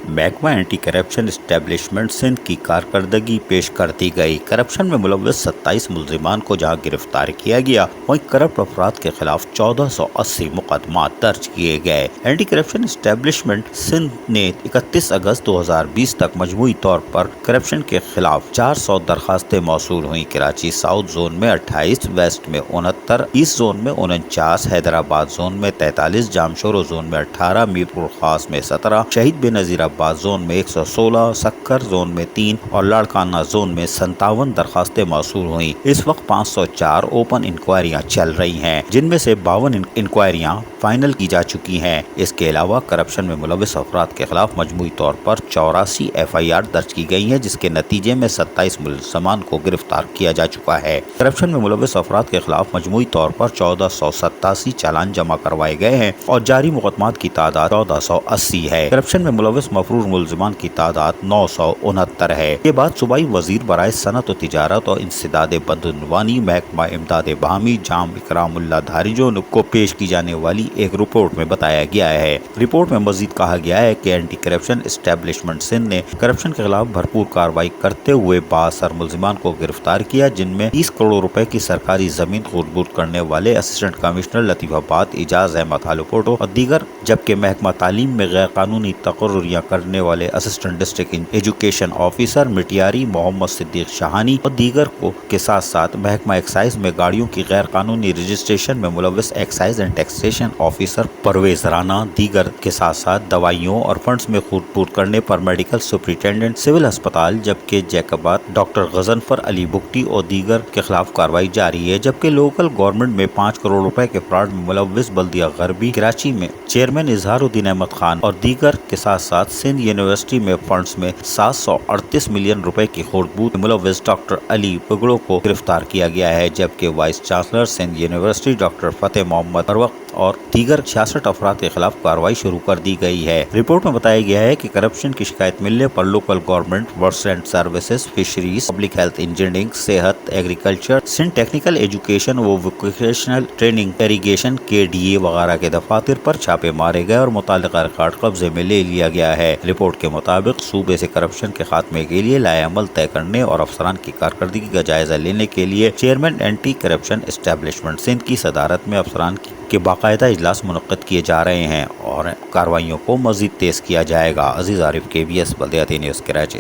محکمہ anti corruption establishment Sindh کی کارکردگی پیش کر دی گئی۔ کرپشن میں ملوث 27 ملزمان کو جہاں گرفتار کیا گیا، وہیں کرپٹ افراد کے خلاف 1480 مقدمات درج کیے گئے۔ اینٹی کرپشن اسٹیبلشمنٹ سندھ نے 31 اگست 2020 تک مجموعی طور پر کرپشن کے خلاف 400 درخواستیں موصول ہوئیں۔ کراچی ساؤتھ زون میں 28، ویسٹ میں 69، ایسٹ زون میں 49، حیدرآباد زون میں 43، جامشورو زون میں 18، میرپور خاص میں 17، شہید بے نظیر آباد زون میں 116، سکر زون میں 3 اور لاڑکانہ زون میں 57 درخواستیں موصول ہوئیں۔ اس وقت 504 اوپن انکوائریاں چل رہی ہیں، جن میں سے 52 انکوائریاں فائنل کی جا چکی ہیں۔ اس کے علاوہ کرپشن میں ملوث افراد کے خلاف مجموعی طور پر 84 FIR درج کی گئی ہیں، جس کے نتیجے میں 27 ملزمان کو گرفتار کیا جا چکا ہے۔ کرپشن میں ملوث افراد کے خلاف مجموعی طور پر 1487 چالان جمع کروائے گئے ہیں اور جاری مقدمات کی تعداد 1480 ہے۔ کرپشن میں ملوث مفرور ملزمان کی تعداد 969 ہے۔ یہ بات صوبائی وزیر برائے صنعت و تجارت اور انسداد بدعنوانی محکمہ امداد باہمی جام اکرام اللہ دھاریجو کو پیش کی جانے والی ایک رپورٹ میں بتایا گیا ہے۔ رپورٹ میں مزید کہا گیا ہے کہ اینٹی کرپشن اسٹیبلشمنٹ سندھ نے کرپشن کے خلاف بھرپور کارروائی کرتے ہوئے بااثر ملزمان کو گرفتار کیا، جن میں 30 کروڑ روپے کی سرکاری زمین خرد کرنے والے اسسٹنٹ کمشنر لطیف آباد اعجاز احمد ہالوپوٹو اور دیگر، جبکہ محکمہ تعلیم میں غیر قانونی تقرریاں کرنے والے assistant district education officer Matiari Muhammad Siddique Shahani اور دیگر کو کے ساتھ ساتھ محکمہ ایکسائز میں گاڑیوں کی غیر قانونی رجسٹریشن میں ملوث excise and taxation officer Parvez Rana, دیگر کے ساتھ ساتھ دوائیوں اور فنڈز میں خرد کرنے پر میڈیکل سپرنٹینڈنٹ سول ہسپتال جبکہ جیکبات ڈاکٹر غضنفر علی بگٹی اور دیگر کے خلاف کارروائی جاری ہے، جبکہ لوکل گورنمنٹ میں 5 کروڑ روپے کے فراڈ میں ملوث بلدیہ غربی کراچی میں چیئرمین اظہار الدین احمد خان اور دیگر کے ساتھ ساتھ سندھ یونیورسٹی میں فنڈز میں 738 ملین روپے کی خردبود میں ملوث ڈاکٹر علی پگڑو کو گرفتار کیا گیا ہے، جبکہ vice chancellor Sindh university doctor Fateh Muhammad بروقت اور دیگر 66 افراد کے خلاف کارروائی شروع کر دی گئی ہے۔ رپورٹ میں بتایا گیا ہے کہ کرپشن کی شکایت ملنے پر local government, works and services, fisheries, public health, engineering, صحت، ایگریکلچر، سندھ ٹیکنیکل ایجوکیشن و ووکیشنل ٹریننگ، اریگیشن کے DA وغیرہ کے دفاتر پر چھاپے مارے گئے اور متعلقہ ریکارڈ قبضے میں لے لیا گیا ہے۔ رپورٹ کے مطابق صوبے سے کرپشن کے خاتمے کے لیے لائحہ عمل طے کرنے اور افسران کی کارکردگی کا جائزہ لینے کے لیے chairman anti corruption establishment Sindh کی صدارت میں افسران کے باقاعدہ اجلاس منعقد کیے جا رہے ہیں اور کارروائیوں کو مزید تیز کیا جائے گا۔ عزیز عارف، KBS بلدیاتی نیوز، کراچی۔